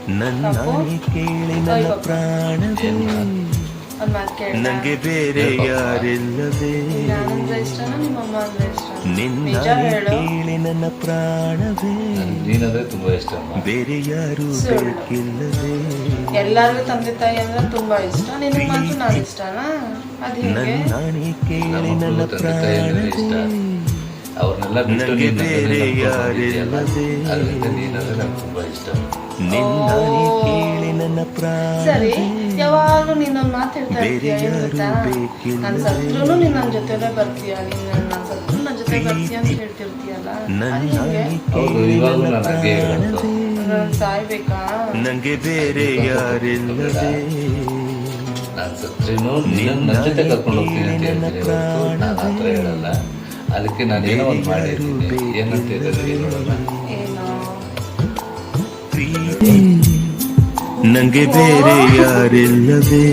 ನನ್ನಾಣೆ ಕೇಳಿ ನನ್ನ ಪ್ರಾಣವೇ ಒಂದ್ ಮಾತು ಕೇಳ, ನಂಗೆ ಬೇರೆ ಯಾರಿಲ್ಲವೇ ನಾನಂದ್ರೆ ಇಷ್ಟನಾ ನಿಮ್ಮ ಅಮ್ಮ ಅಂದ್ರೆ ಇಷ್ಟನಾ? ನಿಜ ನಿನ್ನಾಣೆ ಹೇಳು. ಕೇಳಿ ನನ್ನ ಪ್ರಾಣವೇ ನೀನಂದ್ರೆ ತುಂಬಾ ಇಷ್ಟ ಅಮ್ಮ. ಬೇರೆ ಯಾರು ಸುಳ್ಳು. ಬೇಕಿಲ್ಲವೇ ಎಲ್ಲಾರ್ಗು ತಂದೆ ತಾಯಿ ಅಂದ್ರೆ ತುಂಬಾ ಇಷ್ಟ, ನಿನಗೆ ಮಾತ್ರ ನಾನು ಇಷ್ಟನಾ? ಅದ್ ಹೇಗೆ? ನನ್ನಾಣೆ ಕೇಳಿ ನಮ್ಮ ನನ್ನ ಮಕ್ಕಳು ತಂದೆ ತಾಯಿ ಅಂದ್ರೆ ಇಷ್ಟ. ಪ್ರಾಣವೇ ಅವ್ರನ್ನೆಲ್ಲ ಬಿಟ್ಟು ನಂಗೆ ನೀನಂದ್ರೆ ಬೇರೆ ನಮ್ಗೆ ಯಾರಿಲ್ಲವೇ ಅದರಿಂದ ನೀನಂದ್ರೆ ನಂಗೆ ತುಂಬಾ ಇಷ್ಟ. ನಿನ್ನಾಣೆ ಕೇಳಿ ನನ್ನ ಸರಿ, ಪ್ರಾಣವೇ ಯಾವಾಗ್ಲೂ ನೀನೊಂದ್ ಮಾತು ಹೇಳ್ತಾ ಬೇರೆ ಇರ್ತೀಯ, ಏನ್ ಯಾರು ಗೊತ್ತಾ? ಬೇಕಿಲ್ಲ. ನಾನ್ ಸತ್ರುನು ನೀನ್ ನನ್ ಜೊತೆಲೆ ಬರ್ತೀಯ, ನಾನ್ ಸತ್ರು ನನ್ ಜೊತೆ ಬರ್ತೀಯ ಅಂತ ಹೇಳ್ತಿರ್ತೀಯಲ್ಲ, ಅದ್ ನನ್ನಾಣೆ ಹೆಂಗೆ? ಹೌದು, ಕೇಳಿ ಇವಾಗ್ಲೂ ನನ್ನ ನಾನು ಹಾಗೆ ಹೇಳೋದು. ಪ್ರಾಣವೇ ನಾನ್ ಸಾಯ್ಬೇಕಾ? ನಂಗೆ ಬೇರೆ ಯಾರಿಲ್ಲವೇ ನಾನು ಸತ್ರೇನು ನನ್ನ ಜೊತೆ ಕರ್ಕೊಂಡು ಹೋಗ್ತೀನಿ ಅಂತ ಹೇಳ್ತೀನಿ ಹೊರ್ತು ನಾನು ಆ ಥರ ಹೇಳಲ್ಲ. ಅದಕ್ಕೆ ನಾನು ಏನೋ ಒಂದು ಮಾಡಿದ್ದೀನಿ, ಏನಂತ ಹೇಳಿದ್ರೆ ನೋಡೋಣ. ಏನೋ ಪ್ರೀತಿ ನಂಗೆ ಬೇರೆ ಯಾರಿಲ್ಲವೇ